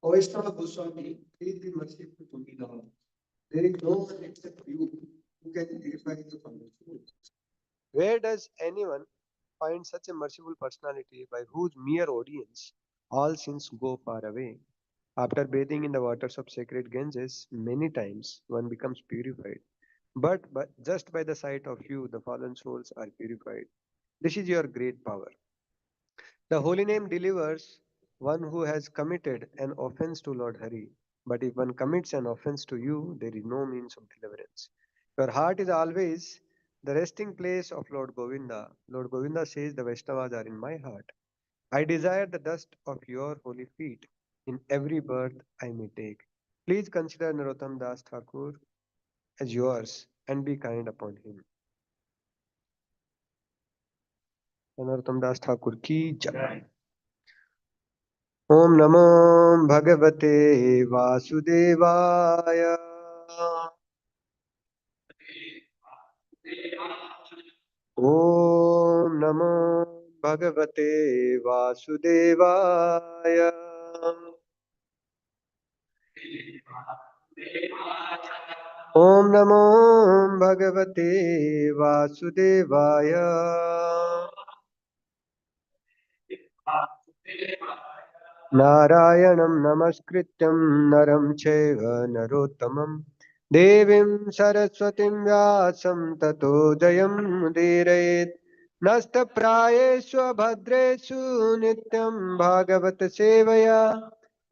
Vaishnava Goswami, please be merciful to me now. There is no one except you who can purify the condition. Where does anyone find such a merciful personality by whose mere audience all sins go far away? After bathing in the waters of sacred Ganges many times, one becomes purified. But just by the sight of you, the fallen souls are purified. This is your great power. The holy name delivers one who has committed an offense to Lord Hari. But if one commits an offense to you, there is no means of deliverance. Your heart is always the resting place of Lord Govinda. Lord Govinda says, the Vaishnavas are in my heart. I desire the dust of your holy feet in every birth I may take. Please consider Narottam Das Thakur as yours and be kind upon him. Narottam Das Thakur ki jai. ओम नमो भगवते वासुदेवाय। ओम नमो भगवते वासुदेवाय। ओम नमो भगवते वासुदेवाय। नारायणं नमस्कृत्यं नरं चैव नरोत्तमं देवीं सरस्वतीं व्यासं ततो जयमुदीरयेत्। नष्टप्रायेषु भद्रेषु नित्यं भागवत सेवया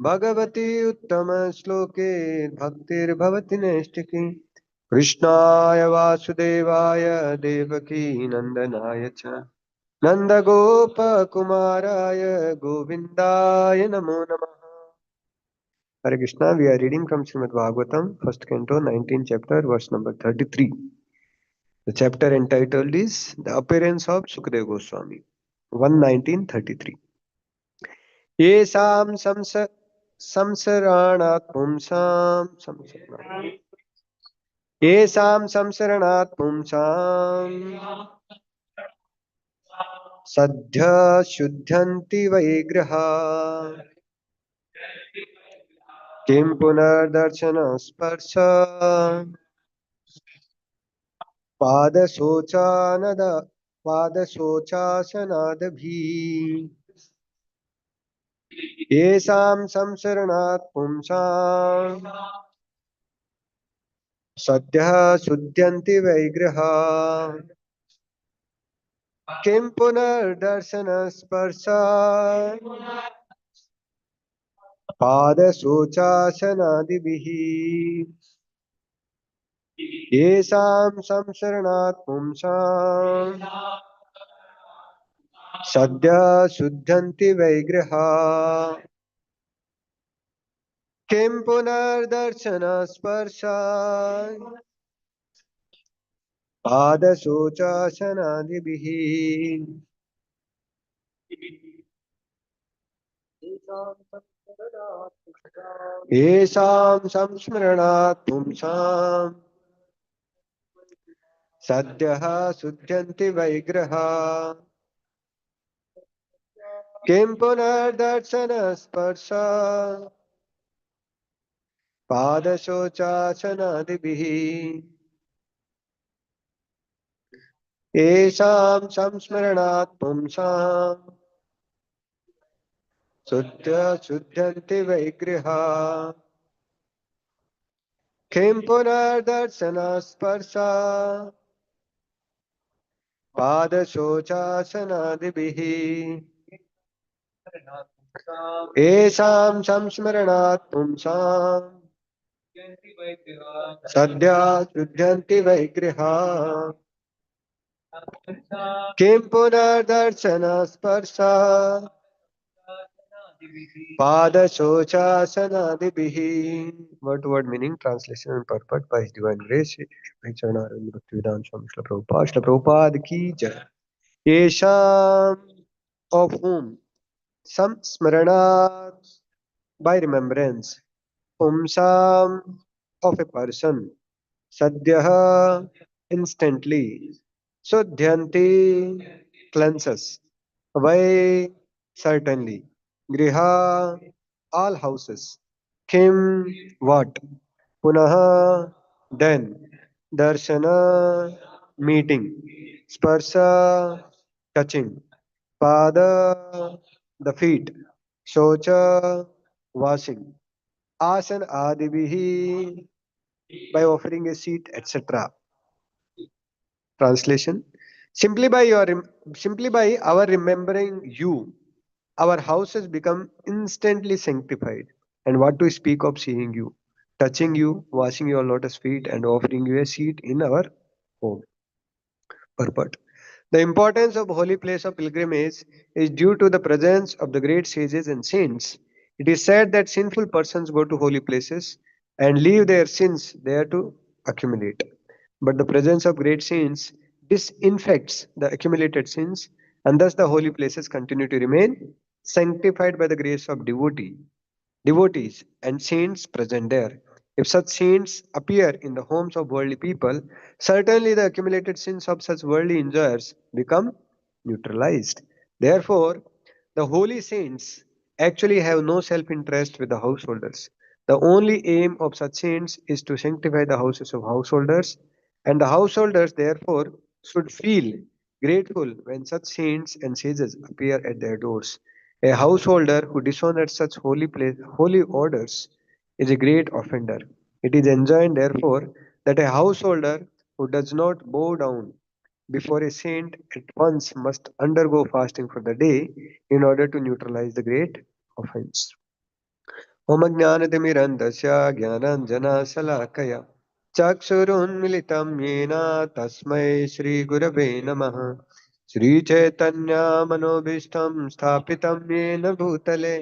भगवती उत्तमश्लोके भक्तिर्भवति नैष्टिकी। कृष्णाय वासुदेवाय देवकी नन्दनाय च नन्दगोपकुमाराय गोविन्दाय नमो नमः। Hare Krishna, we are reading from Srimad Bhagavatam, first canto, 19th chapter, verse number 33. The chapter entitled is The Appearance of Sukadeva Goswami, 119:33. Yesam samsaranat pumsam Yesam samsaranat pumsam Sadhya Shuddhanti Vaigraha Kim Punardarshana Sparsha Padasocanada Padasochasanadabhi Yesam Samsaranat Pumsam Sadhya Shuddhanti Vaigraha Kim Punardarshana Sparsha Padasochasanadibhi येषां संसरणात् पुंसां सद्य शुद्धन्ति वैग्रहा किं पुनर्दर्शनस्पर्शात् पादशोचासनादिभिः येषां संस्मरणात् पुंसां सद्यः शुद्धन्ति वैग्रहा किं पुनर्दर्शनस्पर्शा पादशोचासनादिभिः येषां संस्मरणात् पुंसां शुद्धन्ति वैग्रहा किं पुनर्दर्शनस्पर्शा पादशोचासनादिभिः येषां संस्मरणात् पुंसां सद्या शुद्धन्ति वैग्रहा किं पुनर्दर्शनस्पर्शा पादशोचासनादिभिः. Word to word meaning, translation and purport by His Divine Grace, Bhai Charanarvind Bhaktivedanta Swami Srila Prabhupada. Srila Prabhupada ki jai. Yesham, of whom, some smaranat, by remembrance, pumsam, of a person, sadyah, instantly, sudhyanti, cleanses, vai, Certainly. Griha, all houses. Kim, what? Punaha, then. Darshana, meeting. Sparsa, touching. Pada, the feet. Shocha, washing. Asan adibihi, by offering a seat, etc. Translation: simply by simply by our remembering you, our houses become instantly sanctified. And what to speak of seeing you, touching you, washing your lotus feet, and offering you a seat in our home. Purport. The importance of holy place of pilgrimage is due to the presence of the great sages and saints. It is said that sinful persons go to holy places and leave their sins there to accumulate. But the presence of great saints disinfects the accumulated sins, and thus the holy places continue to remain sanctified by the grace of devotees and saints present there. If such saints appear in the homes of worldly people, certainly the accumulated sins of such worldly enjoyers become neutralized. Therefore, the holy saints actually have no self interest with the householders. The only aim of such saints is to sanctify the houses of householders, and the householders, therefore, should feel grateful when such saints and sages appear at their doors. A householder who dishonors such holy orders is a great offender. It is enjoined, therefore, that a householder who does not bow down before a saint at once must undergo fasting for the day in order to neutralize the great offense. ओमज्ञानतिमिरन्दस्य ज्ञानाञ्जनशलाकया चक्षुरुन्मिलितं येन तस्मै श्रीगुरवे नमः श्रीचैतन्यमनोभीष्टं स्थापितं येन भूतले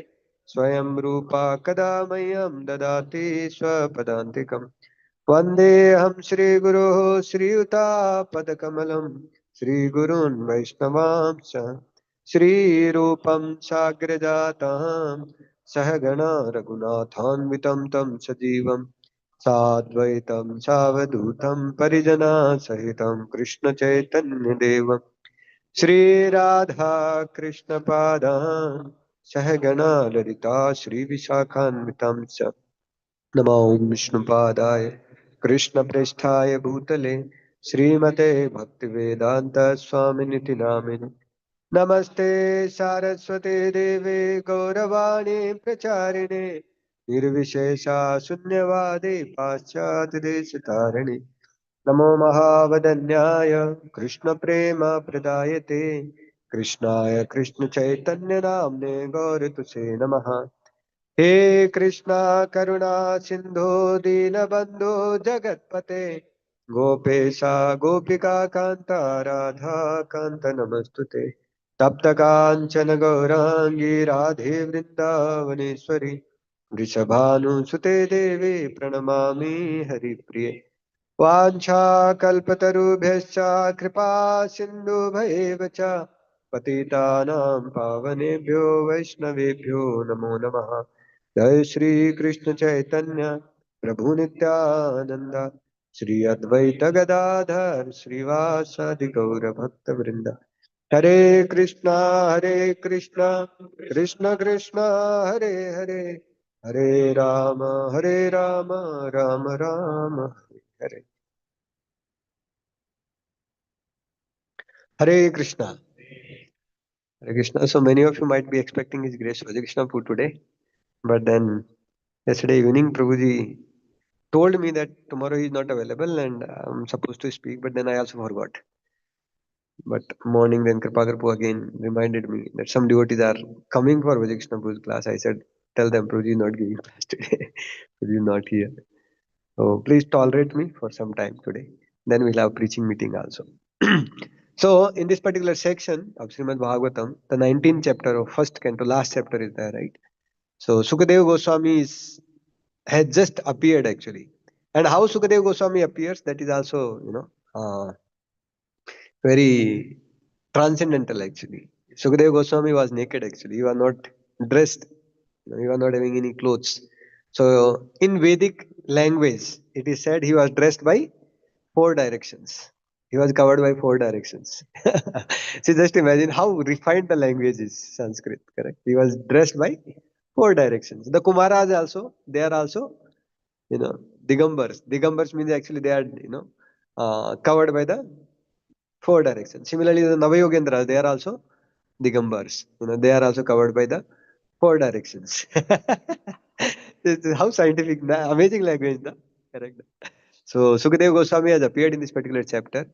स्वयं रूपा कदा मह्यं ददाति स्वपदान्तिकम् वन्देऽहं श्रीगुरोः श्रीयुतापदकमलं श्रीगुरून् वैष्णवांश्च श्रीरूपं साग्रजातं सहगणा रघुनाथान्वितं तं सजीवं साद्वैतं सावधूतं परिजनसहितं कृष्णचैतन्यदेवं श्रीराधा कृष्णपादान् सहगणा ललिता श्रीविशाखान्वितं च नमो विष्णुपादाय कृष्णप्रेष्ठाय भूतले श्रीमते भक्तिवेदान्त स्वामिनिति नामिने नमस्ते सारस्वते देवे गौरवाणी प्रचारिणे निर्विशेषा शून्यवादे पाश्चात्यदेशतारिणे नमो महावदन्याय कृष्णप्रेम प्रदायते कृष्णाय कृष्णचैतन्यनाम्ने गौरतुसे नमः हे कृष्णा करुणा सिंधु दीनबंधु जगतपते गोपेशा गोपिका कांता राधा कांत नमस्तुते तप्त कांचन गौरांगी राधे वृंदावनेश्वरी वृषभानुसुते देवी प्रणमामि हरिप्रिये वाञ्छाकल्पतरुभ्यश्च कृपा सिन्धुभैव च पतितानां पावनेभ्यो वैष्णवेभ्यो नमो नमः जय श्री कृष्ण चैतन्य प्रभु नित्यानंद श्री अद्वैत गदाधर श्रीवासादि गौर भक्त वृंद हरे कृष्णा कृष्ण कृष्ण हरे हरे हरे राम राम राम हरे Hare Krishna. Hare Krishna. So many of you might be expecting His Grace Raja Krishna Pur today, but then yesterday evening Prabhuji told me that tomorrow he is not available and I'm supposed to speak, but then I also forgot. But morning then Kripagar Prabhu again reminded me that some devotees are coming for Raja Krishna Pur's class. I said, tell them Prabhuji is not giving class today. Prabhuji is not here. So please tolerate me for some time today. Then we'll have preaching meeting also. So in this particular section of Srimad Bhagavatam, the 19th chapter of first canto, last chapter is there, right? So Sukadeva Goswami has just appeared actually. And how Sukadeva Goswami appears, that is also, very transcendental actually. Sukadeva Goswami was naked actually. He was not dressed. He was not having any clothes. So in Vedic language, it is said he was dressed by four directions. He was covered by four directions. So just imagine how refined the language is, Sanskrit, correct? He was dressed by four directions. The Kumaras also, they are also, you know, Digambars. Digambars means actually they are, covered by the four directions. Similarly, the Navayogendras, they are also Digambars. They are also covered by the four directions. This is how scientific, amazing language, na? Correct. So Sukadeva Goswami has appeared in this particular chapter.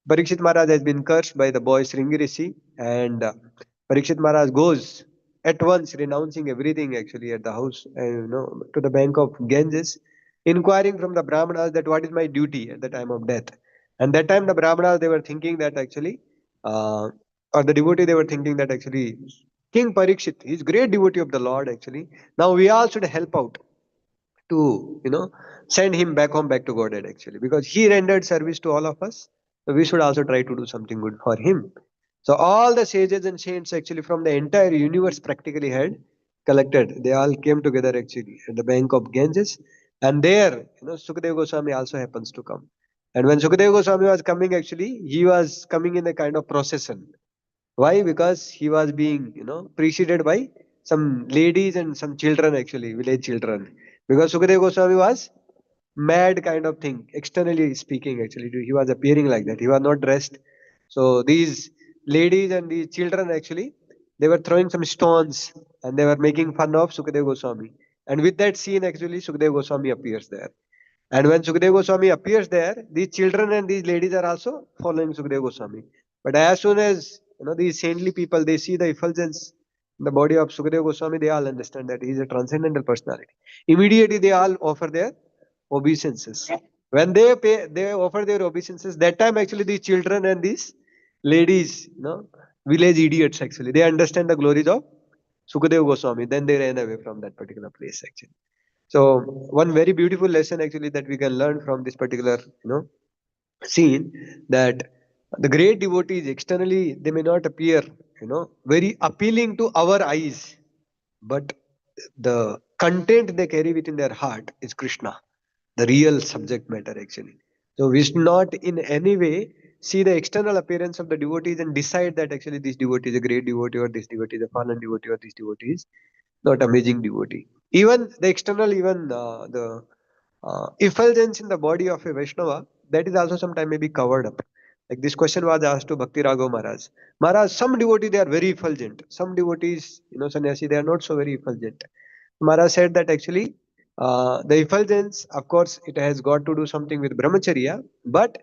Parikshit Maharaj has been cursed by the boy Sringi Rishi, and Parikshit Maharaj goes at once, renouncing everything actually at the house, to the bank of Ganges, inquiring from the Brahmanas that what is my duty at the time of death. And that time the Brahmanas, they were thinking that actually, uh, or the devotee, they were thinking that actually King Parikshit is great devotee of the Lord actually. Now we all should help out to send him back home, back to Godhead actually, because he rendered service to all of us. So we should also try to do something good for him. So all the sages and saints actually from the entire universe practically had collected. They all came together actually at the bank of Ganges, and there Sukadeva Goswami also happens to come. And when Sukadeva Goswami was coming, actually he was coming in a kind of procession. Why? Because he was being, preceded by some ladies and some children, actually, village children. Because Sukadeva Goswami was mad kind of thing, externally speaking, actually. He was appearing like that. He was not dressed. So these ladies and these children, actually, they were throwing some stones and they were making fun of Sukadeva Goswami. And with that scene, actually, Sukadeva Goswami appears there. And when Sukadeva Goswami appears there, these children and these ladies are also following Sukadeva Goswami. But as soon as these saintly people, they see the effulgence in the body of Sukadeva Goswami, they all understand that he is a transcendental personality. Immediately they all offer their obeisances. When they offer their obeisances. That time actually these children and these ladies, village idiots actually, they understand the glories of Sukadeva Goswami. Then they ran away from that particular place actually. So one very beautiful lesson actually that we can learn from this particular scene, that the great devotees externally they may not appear very appealing to our eyes, but the content they carry within their heart is Krishna, the real subject matter actually. So we should not in any way see the external appearance of the devotees and decide that actually this devotee is a great devotee or this devotee is a fallen devotee or this devotee is not amazing devotee. Even the external, even the effulgence in the body of a Vaishnava, that is also sometimes may be covered up. Like this question was asked to Bhakti Raghav Maharaj. Maharaj, some devotees they are very effulgent. Some devotees, sannyasi, they are not so very effulgent. Maharaj said that actually the effulgence, of course, it has got to do something with brahmacharya, but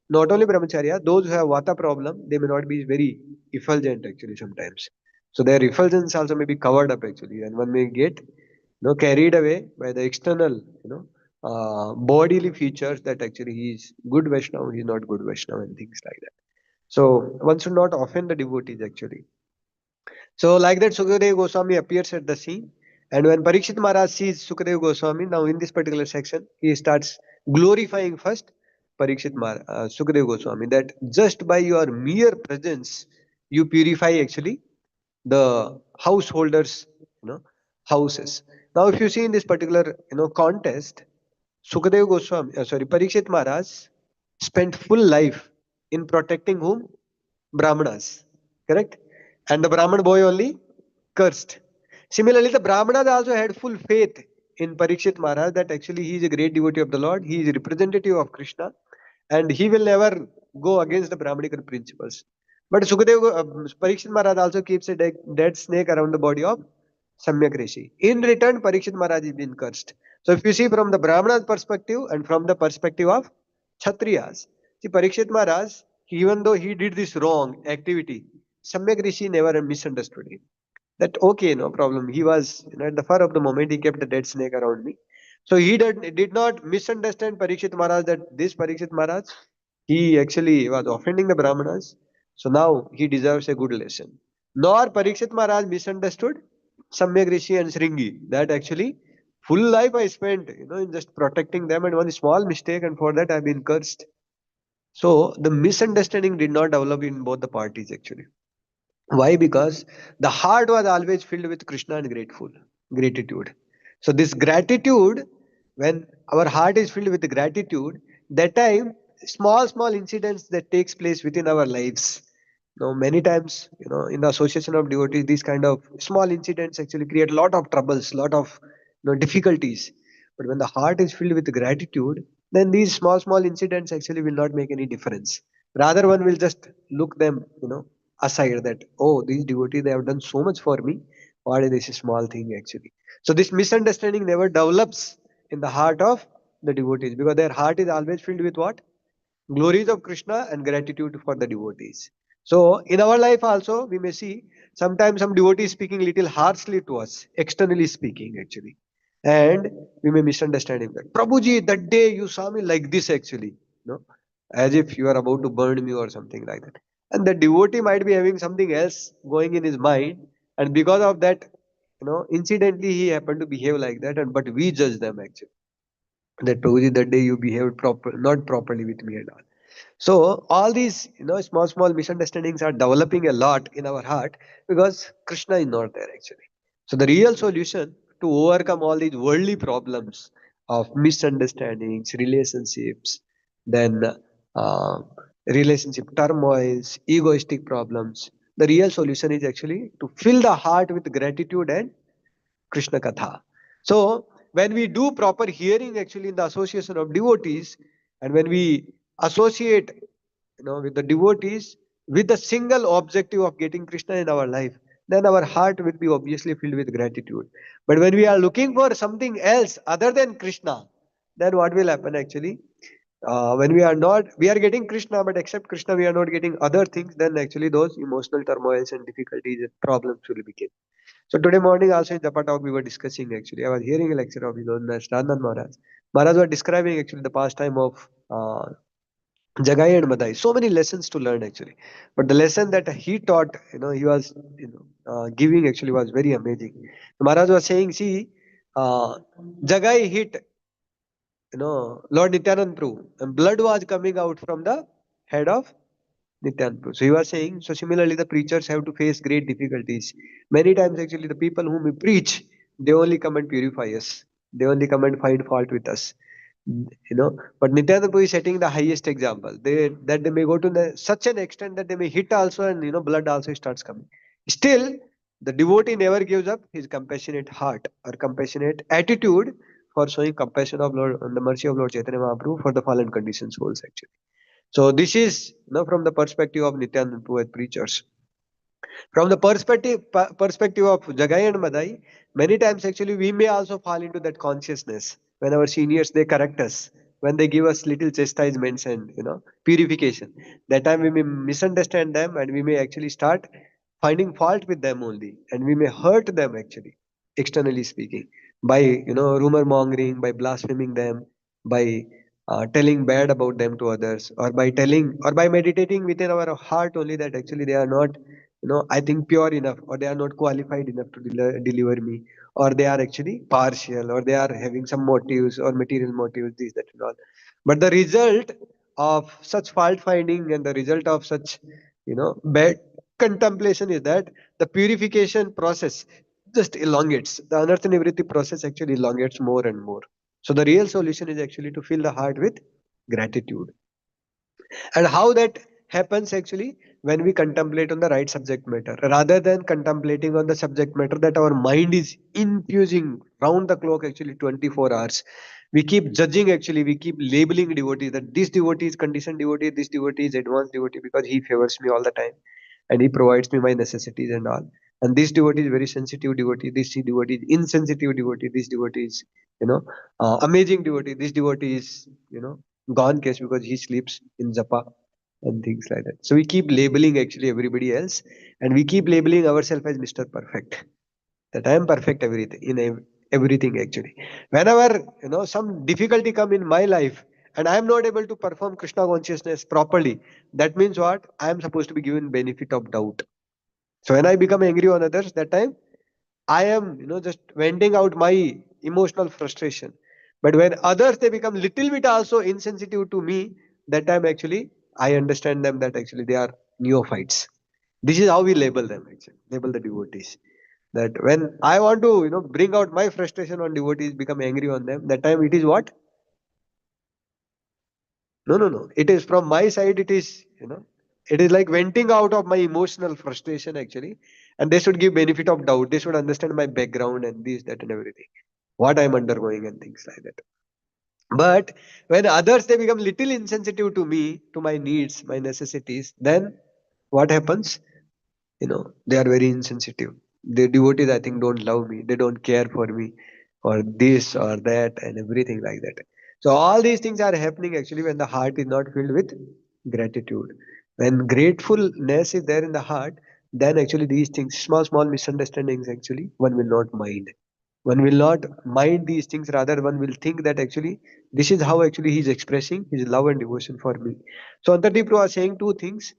not only brahmacharya, those who have vata problem, they may not be very effulgent actually sometimes. So their effulgence also may be covered up actually, and one may get carried away by the external, bodily features that actually he is good Vaishnava, he is not good Vaishnava, and things like that. So one should not offend the devotees actually. So like that, Sukadeva Goswami appears at the scene, and when Parikshit Maharaj sees Sukadeva Goswami, now in this particular section, he starts glorifying first Sukadeva Goswami, that just by your mere presence, you purify actually the householders, houses. Now, if you see in this particular, contest, Sukadeva Goswami, Parikshit Maharaj spent full life in protecting whom? Brahmanas, correct? And the Brahman boy only cursed. Similarly, the Brahmanas also had full faith in Parikshit Maharaj that actually he is a great devotee of the Lord, he is a representative of Krishna, and he will never go against the Brahmanical principles. But Parikshit Maharaj also keeps a dead snake around the body of Samyak Rishi. In return, Parikshit Maharaj is being cursed. So if you see from the Brahmana's perspective and from the perspective of Kshatriyas, see Parikshit Maharaj, even though he did this wrong activity, Samyak Rishi never misunderstood him. That okay, no problem. He was, at the fur of the moment, he kept a dead snake around me. So he did not misunderstand Parikshit Maharaj that this Parikshit Maharaj, he actually was offending the Brahmanas. So now he deserves a good lesson. Nor Parikshit Maharaj misunderstood Samyak Rishi and Sringi. That actually full life I spent, in just protecting them, and one small mistake, and for that I've been cursed. So the misunderstanding did not develop in both the parties actually. Why? Because the heart was always filled with Krishna and gratitude. So this gratitude, when our heart is filled with gratitude, that time small incidents that takes place within our lives. Many times, in the association of devotees, these kind of small incidents actually create a lot of troubles, lot of difficulties. But when the heart is filled with gratitude, then these small incidents actually will not make any difference. Rather, one will just look them, aside, that, oh, these devotees, they have done so much for me. What is this small thing actually? So this misunderstanding never develops in the heart of the devotees, because their heart is always filled with what? Glories of Krishna and gratitude for the devotees. So in our life also, we may see sometimes some devotees speaking little harshly to us, externally speaking actually. And we may misunderstand him that, Prabhuji, that day you saw me like this actually, as if you are about to burn me or something like that. And the devotee might be having something else going in his mind, and because of that, incidentally he happened to behave like that, and but we judge them actually. That Prabhuji, that day you behaved not properly with me and all. So all these, small misunderstandings are developing a lot in our heart because Krishna is not there actually. So the real solution to overcome all these worldly problems of misunderstandings, relationships, then uh, relationship turmoils, egoistic problems, the real solution is actually to fill the heart with gratitude and Krishna Katha. So when we do proper hearing actually in the association of devotees, and when we associate, with the devotees with the single objective of getting Krishna in our life, then our heart will be obviously filled with gratitude. But when we are looking for something else other than Krishna, then what will happen actually? When we are getting Krishna, but except Krishna, we are not getting other things, then actually those emotional turmoils and difficulties and problems will begin. So today morning also in Japa talk we were discussing actually. I was hearing a lecture of His Holiness Randan Maharaj. Maharaj was describing actually the pastime of Jagai and Madai. So many lessons to learn actually. But the lesson that he taught, he was giving actually was very amazing. Maharaj was saying, see, Jagai hit, Lord Nityanand Prabhu, and blood was coming out from the head of Nityan Prabhu. So he was saying, so similarly, the preachers have to face great difficulties. Many times, actually, the people whom we preach, they only come and purify us. They only come and find fault with us. But Nityananda Prabhu is setting the highest example. They may go to such an extent that they may hit also, and blood also starts coming. Still, the devotee never gives up his compassionate heart or compassionate attitude for showing compassion of Lord and the mercy of Lord Chaitanya Mahaprabhu for the fallen conditioned souls actually. So this is, from the perspective of Nityanand Prabhu as preachers. From the perspective of Jagai and Madai, many times actually we may also fall into that consciousness when our seniors they correct us, when they give us little chastisements and purification. That time we may misunderstand them and we may actually start finding fault with them only, and we may hurt them actually, externally speaking, by rumor mongering, by blaspheming them, by telling bad about them to others, or by telling or by meditating within our heart only that actually they are not, I think, pure enough, or they are not qualified enough to deliver me, or they are actually partial, or they are having some motives or material motives, this, that, and all. But the result of such fault finding and the result of such, bad contemplation is that the purification process just elongates. The unearth nivritti process actually elongates more and more. So the real solution is actually to fill the heart with gratitude. And how that happens actually when we contemplate on the right subject matter rather than contemplating on the subject matter that our mind is infusing round the clock actually 24 hours. We keep judging actually, we keep labeling devotees that this devotee is conditioned devotee, this devotee is advanced devotee because he favors me all the time and he provides me my necessities and all. And this devotee is very sensitive devotee, this devotee is insensitive devotee, this devotee is, amazing devotee, this devotee is, gone case because he sleeps in japa and things like that. So we keep labeling actually everybody else, and we keep labeling ourselves as Mr. Perfect. That I am perfect everything in everything actually. Whenever some difficulty come in my life and I am not able to perform Krishna consciousness properly, that means what? I am supposed to be given benefit of doubt. So when I become angry on others, that time I am, just venting out my emotional frustration. But when others they become little bit also insensitive to me, that time actually I understand them that actually they are neophytes. This is how we label them actually, label the devotees. That when I want to, bring out my frustration on devotees, become angry on them, that time it is what? No, no, no. It is from my side. It is, it is like venting out of my emotional frustration actually. And they should give benefit of doubt. They should understand my background and this, that, and everything, what I'm undergoing and things like that. But when others they become little insensitive to me, to my needs, my necessities, then what happens? They are very insensitive. The devotees I think don't love me, they don't care for me, or this or that and everything like that. So all these things are happening actually when the heart is not filled with gratitude. When gratefulness is there in the heart, then actually these things, small small misunderstandings, actually one will not mind. One will not mind these things, rather one will think that actually this is how actually he is expressing his love and devotion for me. So Antardeep was saying two things.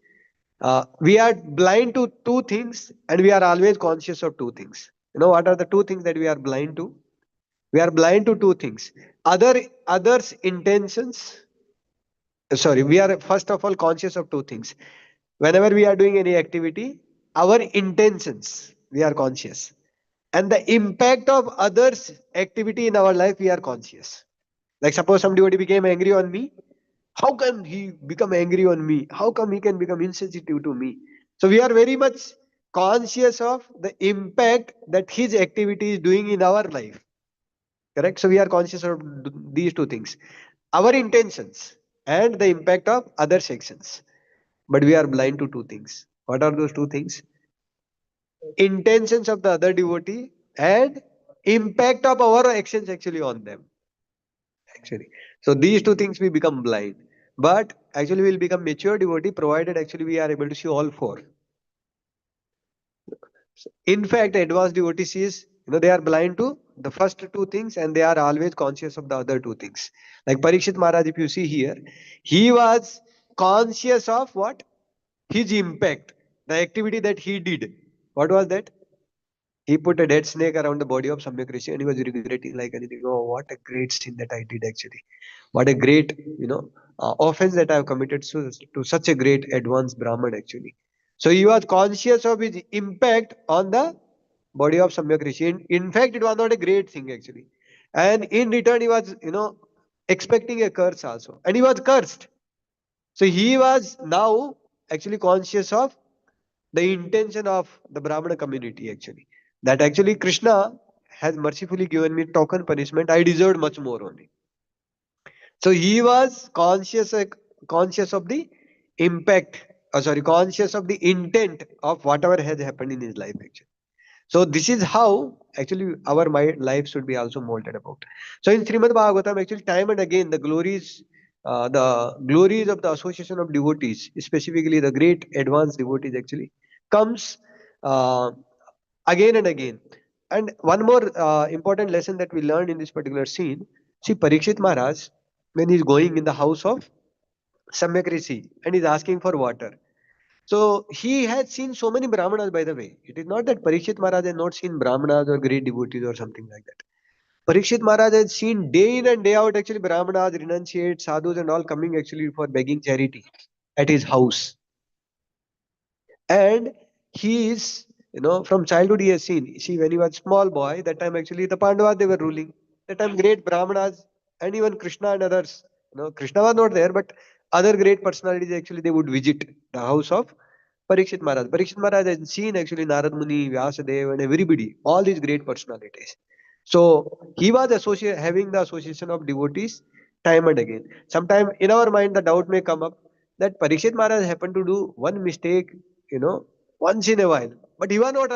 We are blind to two things and we are always conscious of two things. What are the two things that we are blind to? We are blind to two things. Others intentions. Sorry, we are first of all conscious of two things. Whenever we are doing any activity, our intentions, we are conscious. And the impact of others activity in our life, we are conscious. Like suppose somebody became angry on me, how can he become angry on me? How come he can become insensitive to me? So we are very much conscious of the impact that his activity is doing in our life. Correct? So we are conscious of these two things. Our intentions and the impact of other sections. But we are blind to two things. What are those two things? Intentions of the other devotee and impact of our actions actually on them. Actually. So these two things we become blind. But actually we'll become mature devotee provided actually we are able to see all four. So in fact, advanced devotee sees, they are blind to the first two things and they are always conscious of the other two things. Like Parikshit Maharaj, if you see here, he was conscious of what? His impact, the activity that he did. What was that? He put a dead snake around the body of Samyak Rishi and he was regretting like anything. Oh, what a great sin that I did actually. What a great, offense that I have committed to such a great advanced Brahman actually. So he was conscious of his impact on the body of Samyak Rishi. In fact, it was not a great thing actually. And in return, he was, expecting a curse also. And he was cursed. So he was now actually conscious of the intention of the Brahmana community actually. That actually Krishna has mercifully given me token punishment. I deserved much more only. So he was conscious of the impact, conscious of the intent of whatever has happened in his life actually. So this is how actually our life should be also molded about. So in Srimad Bhagavatam, actually time and again the glories of the association of devotees, specifically the great advanced devotees, actually comes uh, again and again. And one more important lesson that we learned in this particular scene. See, Parikshit Maharaj, when he's going in the house of Samyak Rishi and he's asking for water. So he had seen so many Brahmanas, by the way. It is not that Parikshit Maharaj had not seen Brahmanas or great devotees or something like that. Parikshit Maharaj had seen day in and day out actually Brahmanas, renunciates, sadhus and all coming actually for begging charity at his house. And he is, from childhood he has seen. See, when he was small boy, that time actually the Pandavas they were ruling. That time great Brahmanas and even Krishna and others. Krishna was not there, but other great personalities actually they would visit the house of Parikshit Maharaj. Parikshit Maharaj has seen actually Narad Muni, Vyasadeva, and everybody, all these great personalities. So he was having the association of devotees time and again. Sometime in our mind, the doubt may come up that Parikshit Maharaj happened to do one mistake, once in a while. But he was not,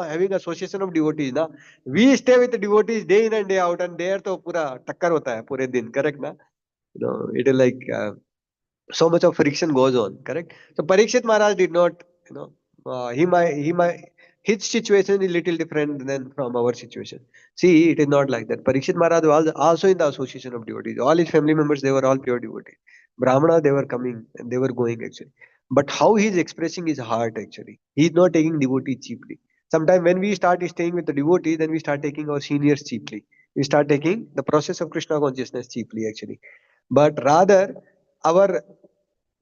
having association of devotees. Na? We stay with the devotees day in and day out, and there to pura takkar hota hai, pure din, correct na? It is like so much of friction goes on, correct? So Parikshit Maharaj did not, he might his situation is little different than from our situation. See, it is not like that. Parikshit Maharaj was also in the association of devotees. All his family members, they were all pure devotees. Brahmana, they were coming and they were going actually. But how he is expressing his heart actually, he is not taking devotee cheaply. Sometimes when we start staying with the devotee, then we start taking our seniors cheaply. We start taking the process of Krishna consciousness cheaply actually. But rather, our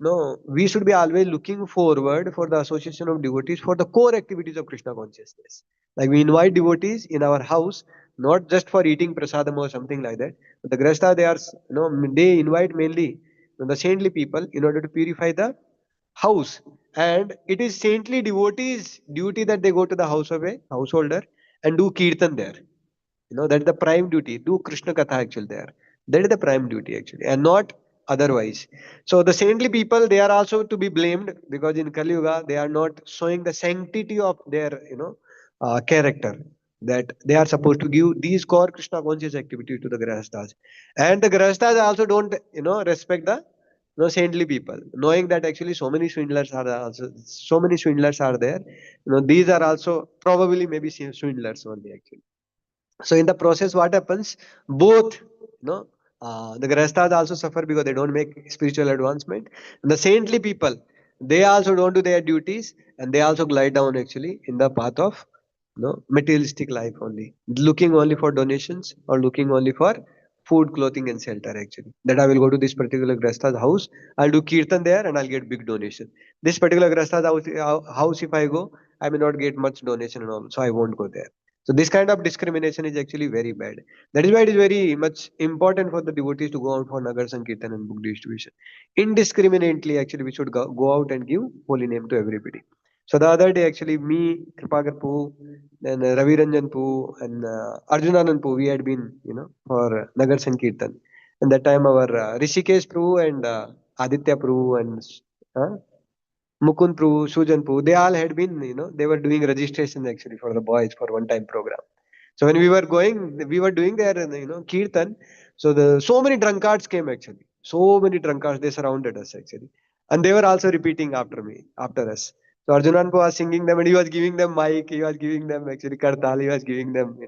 no, we should be always looking forward for the association of devotees for the core activities of Krishna consciousness. Like we invite devotees in our house, not just for eating prasadam or something like that. But the Grasta, they invite mainly. the saintly people, in order to purify the house. And it is saintly devotees' duty that they go to the house of a householder and do kirtan there. That is the prime duty. Do Krishna Katha actually there. That is the prime duty actually, and not otherwise. So the saintly people, they are also to be blamed, because in Kali Yuga they are not showing the sanctity of their character, that they are supposed to give these core Krishna conscious activity to the Grahasthas. And the Grahasthas also don't respect the saintly people, knowing that actually so many swindlers are there. These are also probably maybe swindlers only actually. So in the process, what happens? Both, the Grahasthas also suffer because they don't make spiritual advancement. And the saintly people, they also don't do their duties, and they also glide down actually in the path of materialistic life only, looking only for donations or looking only for food, clothing, and shelter actually. That I will go to this particular Grahastha's house, I'll do kirtan there, and I'll get big donation. This particular Grahastha's house, if I go, I may not get much donation and all, so I won't go there. So this kind of discrimination is actually very bad. That is why it is very much important for the devotees to go out for Nagar Sankirtan and book distribution. Indiscriminately, actually, we should go out and give holy name to everybody. So the other day, actually, me, Kripagar Poo, then Ravi Ranjan Poo, and Arjunanand Poo, we had been, for Nagar Sankirtan. And that time, our Rishikesh Poo and Aditya Poo and uh, Mukund Prabhu, Sujan Prabhu, they all had been, they were doing registration actually for the boys for one time program. So when we were going, we were doing their, kirtan. So so many drunkards came actually. So many drunkards, they surrounded us actually. And they were also repeating after me, after us. So Arjunan was singing them, and he was giving them mic, he was giving them actually kartal, he was giving them,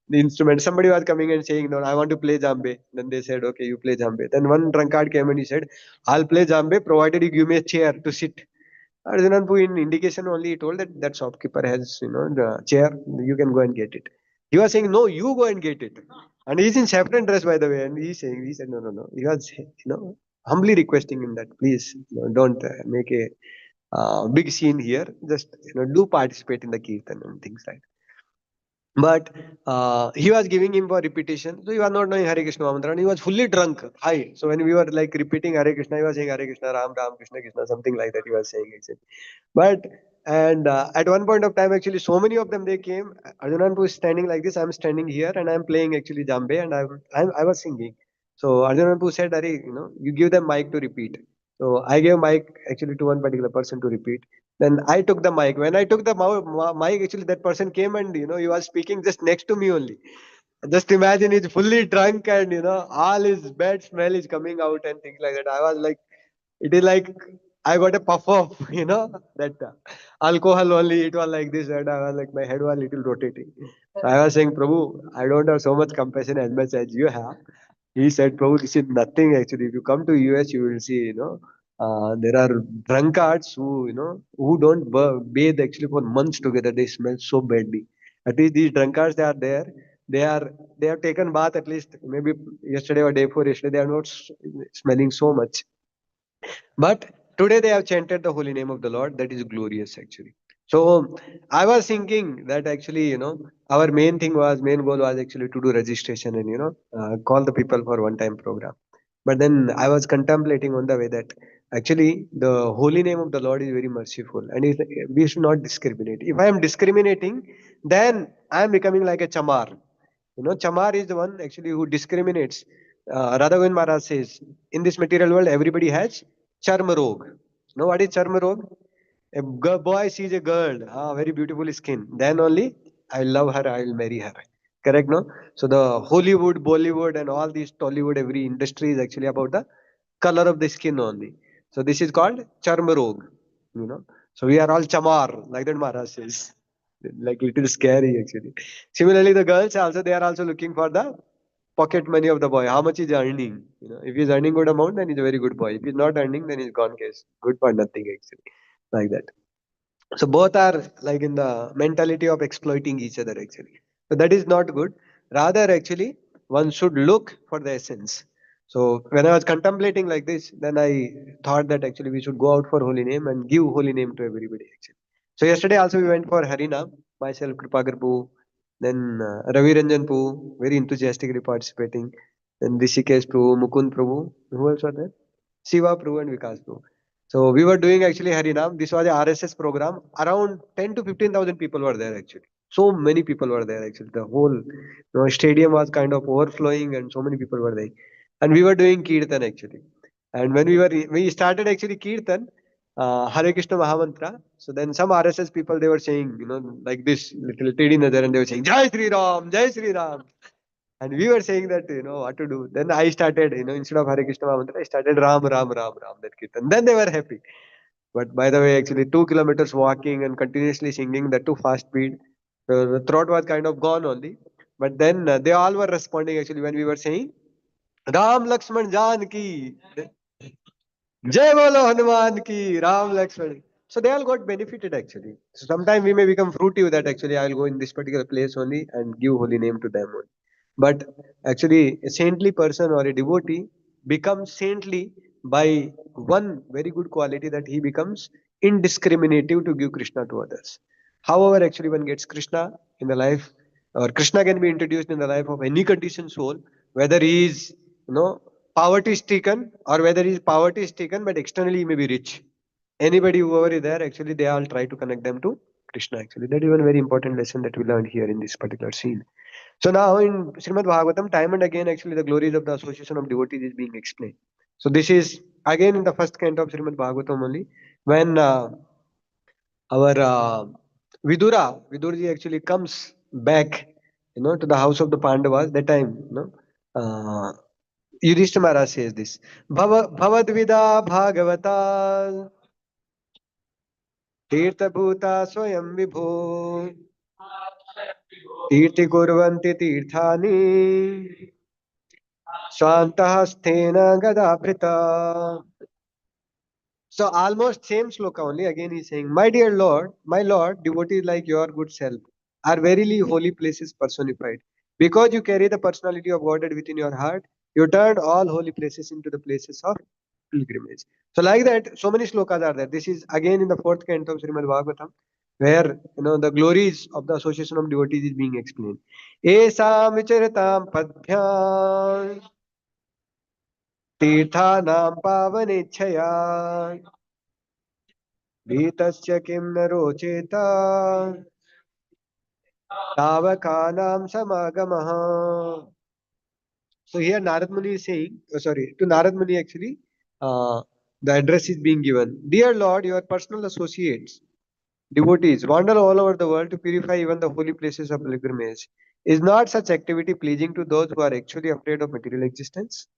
the instrument. Somebody was coming and saying, no, I want to play jambe. Then they said, okay, you play jambe. Then one drunkard came and he said, I'll play jambe provided you give me a chair to sit. Arjunanpu in indication only he told that that shopkeeper has the chair, you can go and get it. He was saying no, you go and get it, and he's in saffron dress by the way, and he said no. He was humbly requesting him that please don't make a big scene here. Just do participate in the kirtan and things like. But he was giving him for repetition. So he was not knowing Hare Krishna mantra and he was fully drunk, high. So when we were like repeating Hare Krishna, he was saying Hare Krishna, Ram Ram, Krishna Krishna, something like that he was saying actually. But and at one point of time, actually, so many of them they came. Arjunan was standing like this. I'm standing here and I'm playing actually jambe and I was singing. So Arjunan said, "Are you give them mic to repeat." So I gave mic actually to one particular person to repeat. Then I took the mic. When I took the mic, actually that person came and he was speaking just next to me only. Just imagine he's fully drunk and all his bad smell is coming out and things like that. I was like, it is like I got a puff of that alcohol only. It was like this, and I was like my head was little rotating. I was saying, Prabhu, I don't have so much compassion as much as you have. He said, Prabhu, this is nothing actually. If you come to US, you will see, there are drunkards who, who don't bathe actually for months together. They smell so badly. At least these drunkards, they are there. They are, they have taken bath at least maybe yesterday or day before yesterday. They are not smelling so much. But today they have chanted the holy name of the Lord. That is glorious actually. So I was thinking that actually, our main goal was actually to do registration and, call the people for one time program. But then I was contemplating on the way that actually the holy name of the Lord is very merciful and we should not discriminate. If I am discriminating, then I am becoming like a chamar. Chamar is the one actually who discriminates. Radha Govind Maharaj says, in this material world, everybody has charma rog. Know what is charma rog? A boy sees a girl, very beautiful skin. Then only, I love her, I'll marry her. Correct, no? So the Hollywood, Bollywood, and all these Tollywood, every industry is actually about the color of the skin only. So this is called charma rog. So we are all chamar, like that Maharaj says. Like little scary actually. Similarly, the girls also they are also looking for the pocket money of the boy. How much is earning? If he's earning good amount, then he's a very good boy. If he's not earning, then he's gone case. Good for nothing actually. Like that. So both are like in the mentality of exploiting each other actually. So that is not good. Rather, actually, one should look for the essence. So when I was contemplating like this, then I thought that actually we should go out for holy name and give holy name to everybody actually. So yesterday also we went for Harinam, myself, Kripagar Poo, then Ravi Ranjan Poo, very enthusiastically participating, then Rishikesh Prabhu, Mukund Prabhu, who else are there? Shiva Prabhu and Vikas Prabhu. So we were doing actually Harinam. This was a RSS program. Around 10 to 15,000 people were there actually. So many people were there actually. The whole stadium was kind of overflowing and so many people were there. And we were doing Kirtan actually. And when we started actually Kirtan, Hare Krishna Mahamantra. So then some RSS people they were saying, like this little Teddy Nazar and they were saying Jai Sri Ram, Jai Sri Ram. And we were saying that, what to do. Then I started, instead of Hare Krishna Mahamantra, I started Ram, Ram, Ram, Ram, that Kirtan. Then they were happy. But by the way, actually 2 kilometers walking and continuously singing, that too fast speed. The throat was kind of gone only. But then they all were responding actually when we were saying, Ram Lakshman Janki. Jai Bolo Hanuman ki, Ram Lakshman. So they all got benefited actually. So sometime we may become fruitive that actually I will go in this particular place only and give holy name to them only. But actually, a saintly person or a devotee becomes saintly by one very good quality that he becomes indiscriminative to give Krishna to others. However, actually, one gets Krishna in the life, or Krishna can be introduced in the life of any conditioned soul, whether he is, poverty stricken or whether he is poverty stricken, but externally he may be rich. Anybody, whoever is there, actually, they all try to connect them to Krishna. Actually, that is one very important lesson that we learned here in this particular scene. So now in Srimad Bhagavatam, time and again, actually, the glories of the association of devotees is being explained. So this is again in the first canto of Srimad Bhagavatam only, when our Vidurji actually comes back, to the house of the Pandavas. That time, Yudhishthira Maharaj says this: Bhavadvida Bhagavata Tirthabhuta Swayam Vibho Tirti Kurvanti Tirthani Swantahasthena Gadabhrita. So almost same sloka only. Again he's saying, My dear Lord, my Lord, devotees like your good self are verily holy places personified. Because you carry the personality of Godhead within your heart, you turned all holy places into the places of pilgrimage. So like that, so many slokas are there. This is again in the fourth canto of Srimad Bhagavatam, where the glories of the association of devotees is being explained. Esam vicharitam padbhyam तीर्थानां पावनेच्छया भीतस्य किं न रोचेत तावकानां समागमः. So here Narad Muni is saying, sorry, to Narad Muni actually, the address is being given. Dear Lord, your personal associates, devotees, wander all over the world to purify even the holy places of pilgrimage. Is not such activity pleasing to those who are actually afraid of material existence?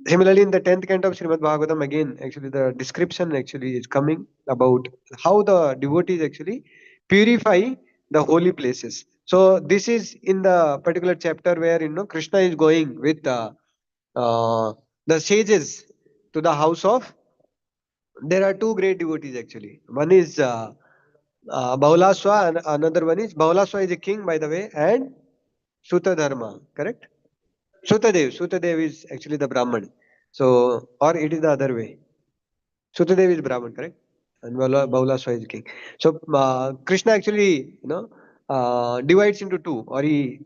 Similarly, in the 10th canto of Srimad Bhagavatam, again, actually, the description actually is coming about how the devotees actually purify the holy places. So, this is in the particular chapter where, Krishna is going with uh, the sages to the house of. There are two great devotees actually. One is Bahulaswa, and another one is Bahulaswa is a king, by the way, and Sutadharma, correct? Sutadev is actually the Brahman. So, or it is the other way. Sutadev is Brahman, correct? And Bahula is king. So, Krishna actually, divides into two, or he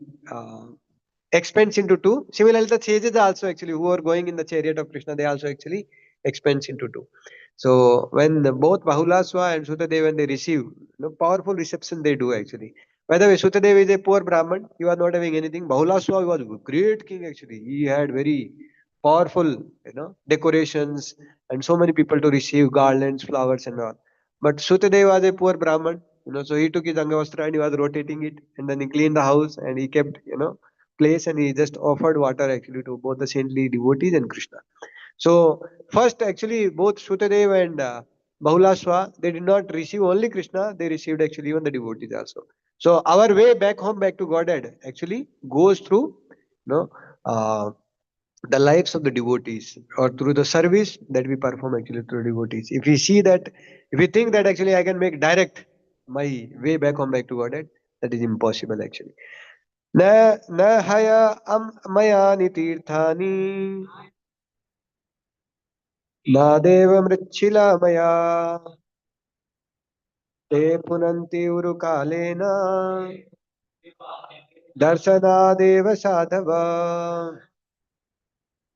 expands into two. Similarly, the sages also actually, who are going in the chariot of Krishna, they also actually expands into two. So, when both Bahulaswa and Sutadev, when they receive, powerful reception they do actually. By the way, Sutadev is a poor Brahman. He was not having anything. Bahulaswa was a great king actually. He had very powerful, decorations and so many people to receive garlands, flowers and all. But Sutadev was a poor Brahman, so he took his Angavastra and he was rotating it and then he cleaned the house and he kept, place and he just offered water actually to both the saintly devotees and Krishna. So first actually both Sutadev and Bahulaswa, they did not receive only Krishna, they received actually even the devotees also. So our way back home, back to Godhead actually goes through, uh, the lives of the devotees or through the service that we perform actually through devotees. If we see that, if we think that actually I can make direct my way back home back to Godhead, that is impossible actually. Na na haya mayani tirthani na deva mrichila maya te punanti uru kalena darsanadeva sadhava.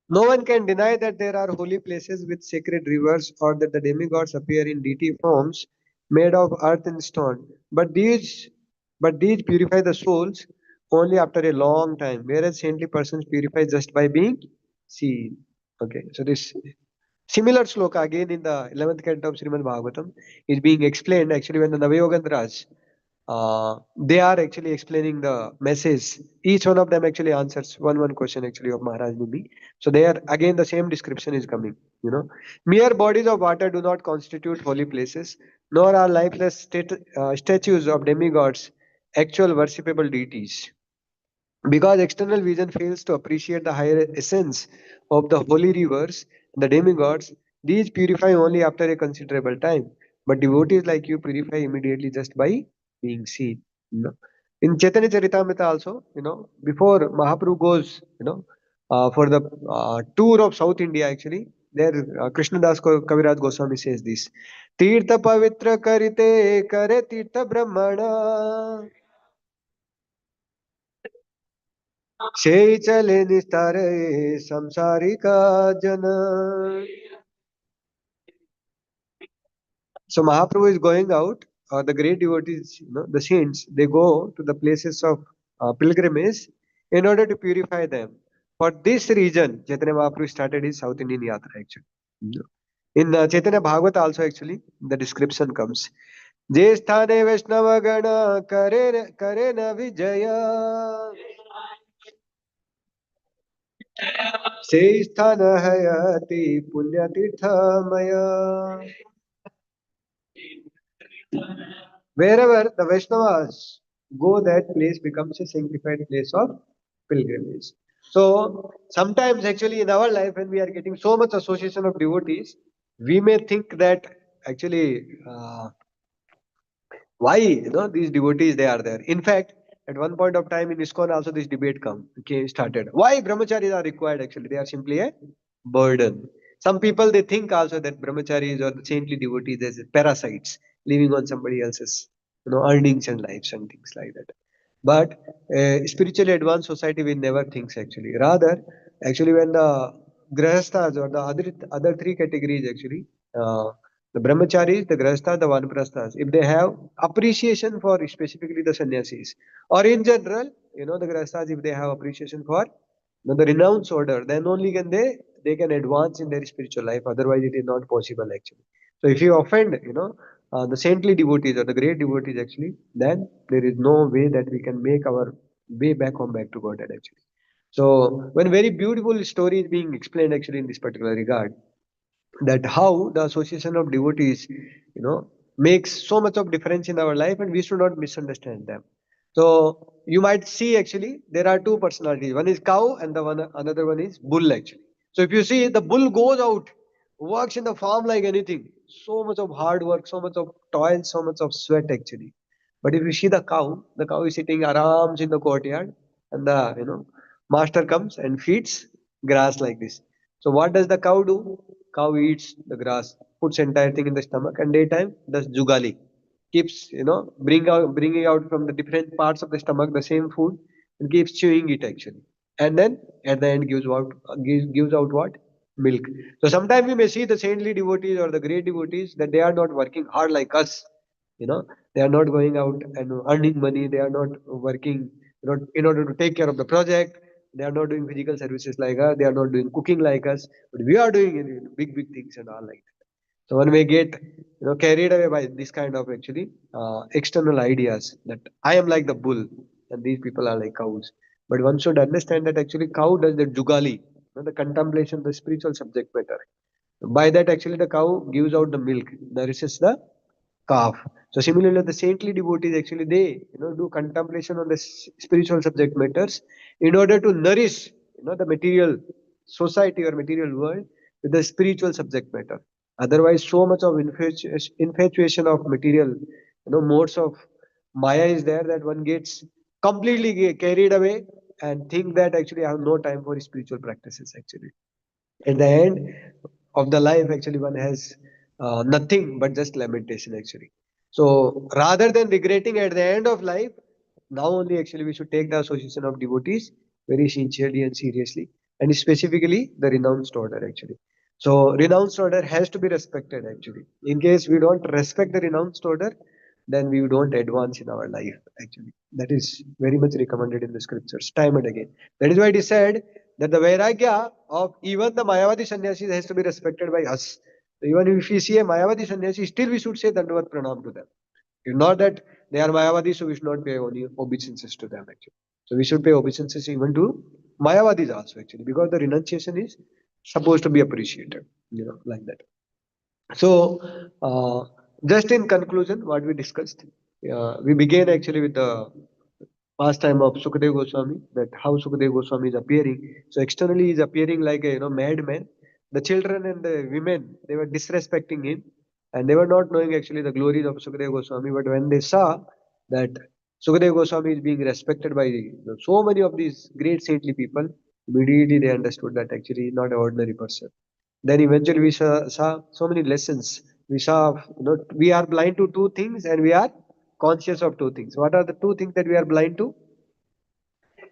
No one can deny that there are holy places with sacred rivers or that the demigods appear in deity forms made of earth and stone. But these purify the souls only after a long time, whereas saintly persons purify just by being seen. Okay, so this similar sloka again in the 11th canto of Srimad Bhagavatam is being explained actually when the Navayogandras they are actually explaining the message. Each one of them actually answers one question actually of Maharaj Numi. So they are again the same description is coming. Mere bodies of water do not constitute holy places, nor are lifeless statues of demigods actual worshipable deities. Because external vision fails to appreciate the higher essence of the holy rivers and the demigods, these purify only after a considerable time. But devotees like you purify immediately just by being seen. You know. In Chaitanya Charitamrita also, before Mahaprabhu goes, for the tour of South India actually, there Krishnadas Kaviraj Goswami says this. Tirtha pavitra karite kare tirtha brahmana সেই চলে নিস্তারে samsarika jana. So Mahaprabhu is going out, the great devotees, the saints, they go to the places of pilgrimage in order to purify them. For this reason, Chaitanya Mahaprabhu started his South Indian Yatra actually. You know. In Chaitanya Bhagavata also actually, the description comes. जे स्थाने वैष्णव गण करे न विजय से स्थान है अति पुण्य तीर्थमय. Wherever the Vaishnavas go, that place becomes a sanctified place of pilgrimage. So sometimes actually in our life when we are getting so much association of devotees, we may think that actually why these devotees they are there. In fact, at one point of time in ISKCON also this debate started. Why brahmacharis are required? Actually, they are simply a burden. Some people they think also that brahmacharis or the saintly devotees as parasites living on somebody else's earnings and lives and things like that. But spiritually advanced society we never thinks actually. Rather, actually when the grahasthas or the other three categories actually, the brahmacharis, the grahasthas, the vanaprasthas, if they have appreciation for specifically the sannyasis, or in general, the grahasthas, if they have appreciation for the renounced order, then only can they can advance in their spiritual life. Otherwise, it is not possible actually. So if you offend, the saintly devotees or the great devotees actually, then there is no way that we can make our way back home back to Godhead actually. So when very beautiful story is being explained actually in this particular regard, that how the association of devotees makes so much of difference in our life and we should not misunderstand them. So you might see actually there are two personalities, one is cow and the one another one is bull actually. So if you see the bull goes out, works in the farm like anything, so much of hard work, so much of toil, so much of sweat actually. But if you see the cow is sitting arams in the courtyard and the master comes and feeds grass like this. So what does the cow do? Cow eats the grass, puts entire thing in the stomach, and daytime does jugali. Keeps bringing out from the different parts of the stomach the same food and keeps chewing it actually. And then at the end gives out what? Milk. So sometimes we may see the saintly devotees or the great devotees that they are not working hard like us. They are not going out and earning money. They are not working in order to take care of the project. They are not doing physical services like us. They are not doing cooking like us. But we are doing big things and all like that. So one may get carried away by this kind of actually external ideas that I am like the bull and these people are like cows. But one should understand that actually cow does the jugali, the contemplation, the spiritual subject matter. By that actually the cow gives out the milk, nourishes the calf. So similarly, the saintly devotees actually they do contemplation on the spiritual subject matters in order to nourish the material society or material world with the spiritual subject matter. Otherwise, so much of infatuation of material modes of maya is there that one gets completely carried away and think that actually I have no time for spiritual practices actually. At the end of the life actually one has nothing but just lamentation actually. So rather than regretting at the end of life, now only actually we should take the association of devotees very sincerely and seriously. and specifically the renounced order actually. So renounced order has to be respected actually. In case we don't respect the renounced order, then we don't advance in our life actually. That is very much recommended in the scriptures time and again. That is why it is said that the vairagya of even the Mayavadi sannyasis has to be respected by us. So even if we see a Mayavadi sannyasi, still we should say Dandavat Pranam to them. It's not that they are Mayavadi, so we should not pay only obeisances to them actually. So we should pay obeisances even to Mayavadis also actually, because the renunciation is supposed to be appreciated, like that. So, just in conclusion, what we discussed, we began actually with the pastime of Sukadeva Goswami, that how Sukadeva Goswami is appearing. So externally he is appearing like a madman. The children and the women, they were disrespecting him, and they were not knowing actually the glories of Sukadeva Goswami. But when they saw that Sukadeva Goswami is being respected by so many of these great saintly people, immediately they understood that actually he is not an ordinary person. Then eventually we saw so many lessons. We saw, we are blind to two things and we are conscious of two things. What are the two things that we are blind to?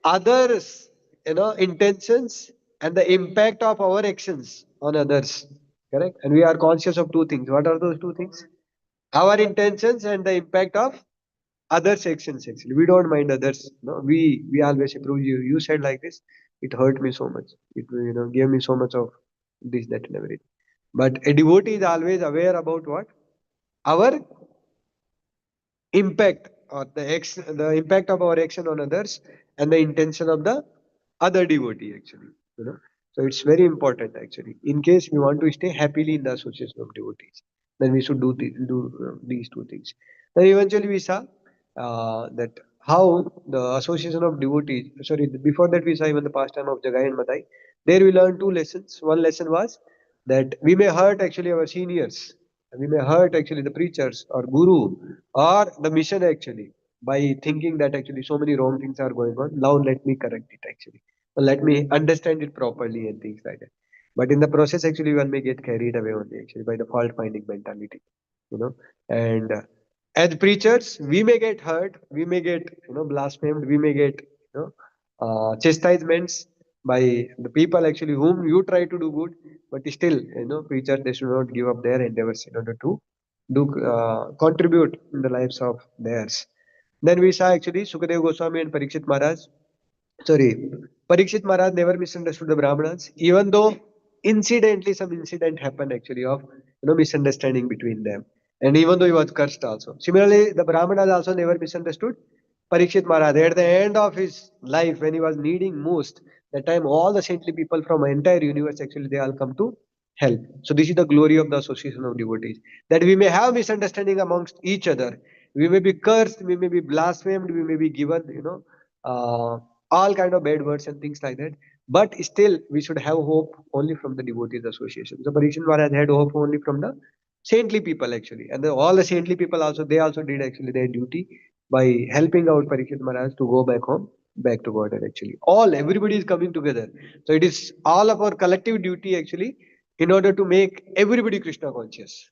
Others, intentions and the impact of our actions on others. Correct? And we are conscious of two things. What are those two things? Our intentions and the impact of others' actions. Actually, we don't mind others. No, we always say, "Prabhu, you said like this. It hurt me so much. It gave me so much of this, that, and everything." But a devotee is always aware about what? Our impact, or the impact of our action on others, and the intention of the other devotee actually. You know. So it's very important actually. In case we want to stay happily in the association of devotees, then we should do these two things. Then eventually we saw that how the association of devotees, sorry, before that we saw even the pastime of Jagai and Madai. There we learned two lessons. One lesson was that we may hurt actually our seniors, we may hurt actually the preachers or guru or the mission actually by thinking that actually so many wrong things are going on. Now let me correct it actually. Let me understand it properly and things like that. But in the process, actually, one may get carried away only actually by the fault finding mentality, you know. And as preachers, we may get hurt, we may get blasphemed, we may get chastisements by the people actually whom you try to do good, but still preachers, they should not give up their endeavors in order to do contribute in the lives of theirs. Then we saw actually Sukadev Goswami and Parikshit Maharaj. Sorry, Parikshit Maharaj never misunderstood the Brahmanas, even though incidentally some incident happened actually of misunderstanding between them, and even though he was cursed also. Similarly, the Brahmanas also never misunderstood Parikshit Maharaj. At the end of his life, when he was needing most, that time all the saintly people from the entire universe actually they all come to help. So this is the glory of the association of devotees. That we may have misunderstanding amongst each other, we may be cursed, we may be blasphemed, we may be given all kind of bad words and things like that. But still, we should have hope only from the devotees association. So Parikshit Maharaj had hope only from the saintly people actually, and all the saintly people also they also did actually their duty by helping out Parikshit Maharaj to go back home, back to Godhead actually. Everybody is coming together. So it is all of our collective duty actually in order to make everybody Krishna conscious.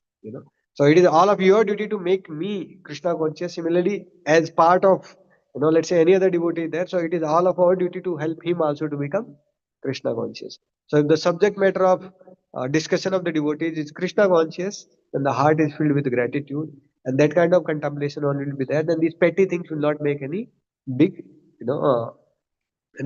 So it is all of your duty to make me Krishna conscious. Similarly, as part of let's say any other devotee there. So it is all of our duty to help him also to become Krishna conscious. So if the subject matter of discussion of the devotees is Krishna conscious, then the heart is filled with gratitude, and that kind of contemplation only will be there. Then these petty things will not make any big,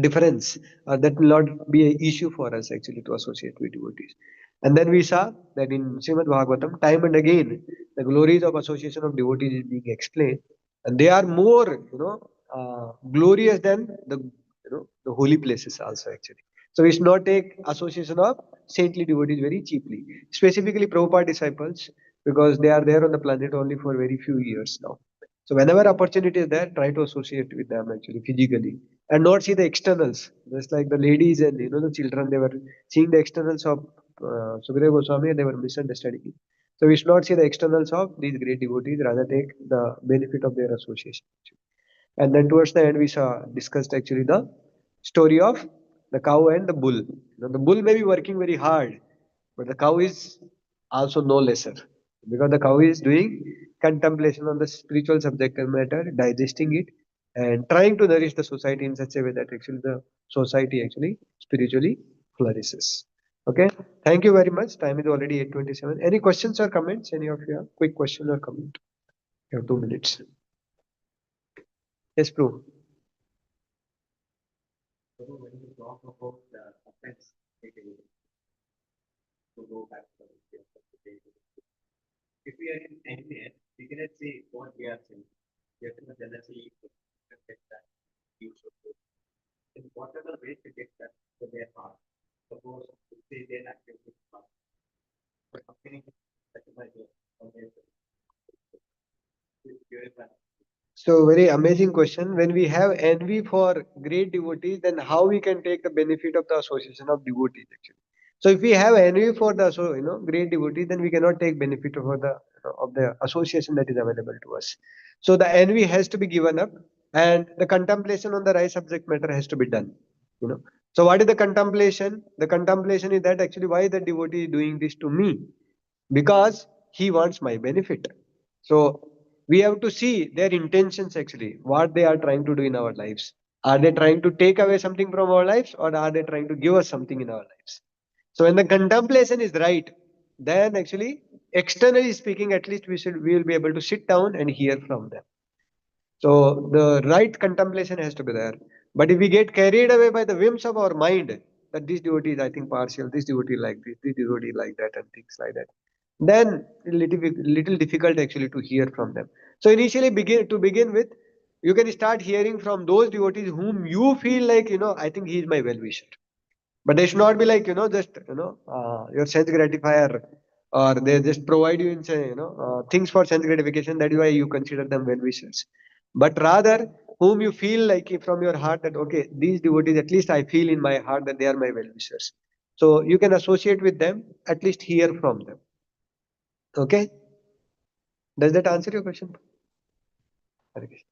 difference, that will not be an issue for us actually to associate with devotees. And then we saw that in Srimad Bhagavatam, time and again, the glories of association of devotees is being explained, and they are more, glorious than the holy places also actually. So we should not take association of saintly devotees very cheaply, specifically Prabhupada disciples, because they are there on the planet only for very few years now. So whenever opportunity is there, try to associate with them actually physically, and not see the externals. Just like the ladies and the children, they were seeing the externals of Sukadeva Goswami and they were misunderstanding it. So we should not see the externals of these great devotees, rather take the benefit of their association. And then towards the end, we saw discussed actually the story of the cow and the bull. The bull may be working very hard, but the cow is also no lesser, because the cow is doing contemplation on the spiritual subject matter, digesting it, and trying to nourish the society in such a way that actually the society actually spiritually flourishes. Okay. Thank you very much. Time is already 8:27. Any questions or comments? Any of you have quick question or comment? You have 2 minutes. Yes, Prue. So very amazing question. When we have envy for great devotees, then how we can take the benefit of the association of devotees actually? So if we have envy for the great devotees, then we cannot take benefit of the association that is available to us. So the envy has to be given up, and the contemplation on the right subject matter has to be done. You know. So what is the contemplation? The contemplation is that actually why the devotee is doing this to me? Because he wants my benefit. So we have to see their intentions actually, what they are trying to do in our lives. Are they trying to take away something from our lives, or are they trying to give us something in our lives? So when the contemplation is right, then actually, externally speaking, at least we will be able to sit down and hear from them. So the right contemplation has to be there. But if we get carried away by the whims of our mind, that this devotee is, I think, partial, this devotee like this devotee like that, and things like that, then little difficult actually to hear from them. So initially, begin with, you can start hearing from those devotees whom you feel like, I think he is my well wisher. But they should not be like, just, your sense gratifier, or they just provide you in, say, things for sense gratification. That is why you consider them well wishers. But rather, whom you feel like from your heart that, okay, these devotees, at least I feel in my heart that they are my well wishers. So you can associate with them, at least hear from them. Okay? Does that answer your question? Okay.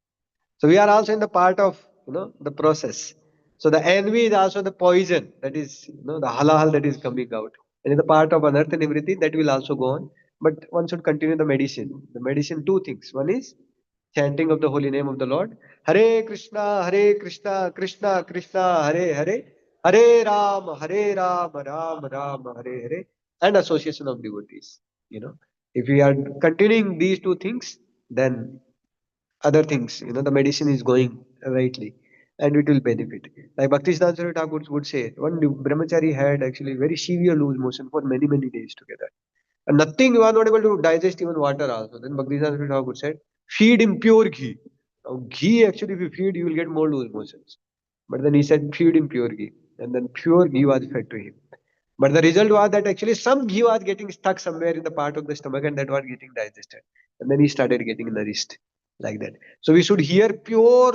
So we are also in the part of the process. So the envy is also the poison that is the halal that is coming out, and in the part of unearth and everything that will also go on. But one should continue the medicine. The medicine, two things. One is chanting of the holy name of the Lord. Hare Krishna, Krishna Krishna, Hare Hare, Hare Ram, Ram Ram, Hare Hare, and association of devotees. You know, if we are continuing these two things, then other things, the medicine is going rightly, and it will benefit. Like Bhaktisiddhanta Saraswati Thakur would say, one brahmachari had actually very severe loose motion for many, many days together. And nothing, you are not able to digest even water also. Then Bhaktisiddhanta Saraswati Thakur said, feed him pure ghee. Now, ghee actually, if you feed, you will get more loose motions. But then he said, feed him pure ghee. And then pure ghee was fed to him. But the result was that actually some ghee was getting stuck somewhere in the part of the stomach, and that was getting digested. And then he started getting nourished like that. So we should hear pure,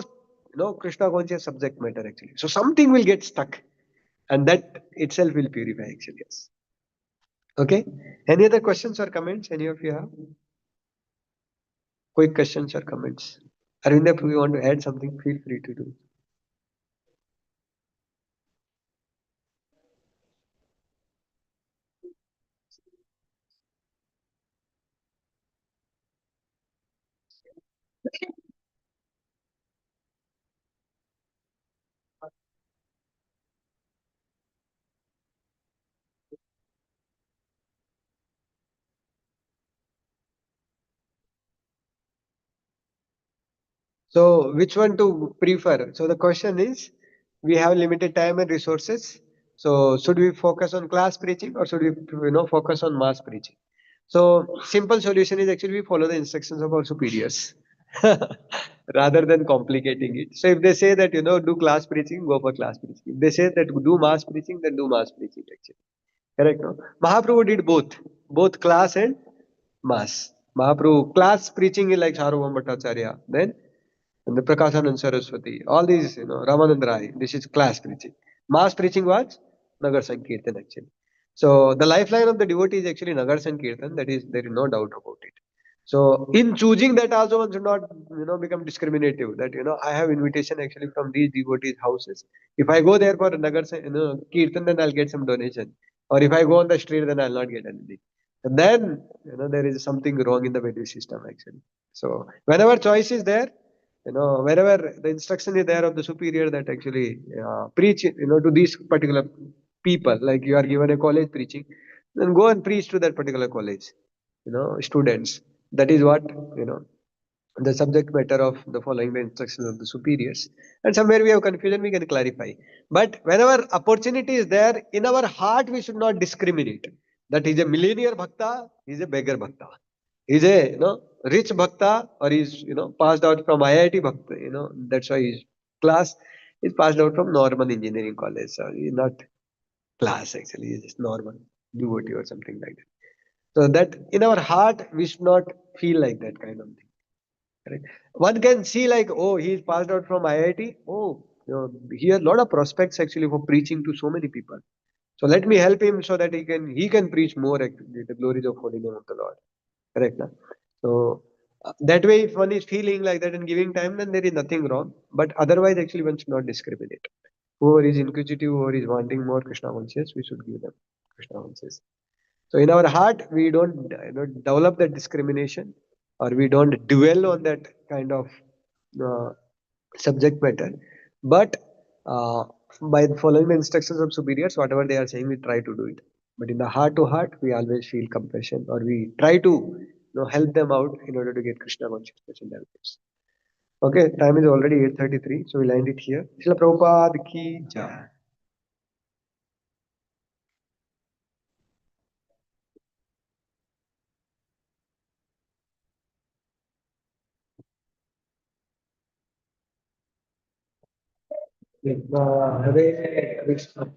Krishna conscious subject matter actually. So something will get stuck, and that itself will purify actually. Yes. Okay. Any other questions or comments? Any of you have quick questions or comments? Arvind, if you want to add something, feel free to do. So, which one to prefer? So, the question is, we have limited time and resources. So, should we focus on class preaching, or should we, focus on mass preaching? So, simple solution is actually we follow the instructions of our superiors rather than complicating it. So, if they say that, do class preaching, go for class preaching. If they say that do mass preaching, then do mass preaching actually. Correct, no? Mahaprabhu did both class and mass. Mahaprabhu, class preaching is like Sarvabhauma Bhattacharya. Then and the Prakashanand Saraswati, all these, Ramanand Rai, this is class preaching. Mass preaching was Nagar Sankirtan actually. So the lifeline of the devotee is actually Nagar Sankirtan, that is, there is no doubt about it. So in choosing that also one should not, become discriminative that, I have invitation actually from these devotees' houses. If I go there for Nagar, Kirtan, then I'll get some donation. Or if I go on the street, then I'll not get anything. And then, there is something wrong in the value system actually. So whenever choice is there, wherever the instruction is there of the superior that actually preach, to these particular people, like you are given a college preaching, then go and preach to that particular college, students. That is what, you know, the subject matter of the following the instructions of the superiors. And somewhere we have confusion, we can clarify. But whenever opportunity is there, in our heart, we should not discriminate. That is a millionaire bhakta, he is a beggar bhakta. He is a, rich bhakta, or he's, passed out from IIT bhakta, that's why his class is passed out from normal engineering college. So he's not class actually, he's just normal devotee or something like that. So that in our heart, we should not feel like that kind of thing. Correct. One can see like, oh, he's passed out from IIT. Oh, he has a lot of prospects actually for preaching to so many people. So let me help him so that he can preach more actually, the glories of holy name of the Lord. Correct. Na? So that way, if one is feeling like that and giving time, then there is nothing wrong. But otherwise, actually, one should not discriminate. Whoever is inquisitive, whoever is wanting more Krishna consciousness, we should give them Krishna consciousness. So in our heart, we don't, develop that discrimination, or we don't dwell on that kind of uh, subject matter. But by following the instructions of superiors, whatever they are saying, we try to do it. But in the heart to heart, we always feel compassion, or we try to, help them out in order to get Krishna consciousness in their lives. Okay, time is already 8:33, so we'll end it here. Srila Prabhupada ki jai. Hare Krishna.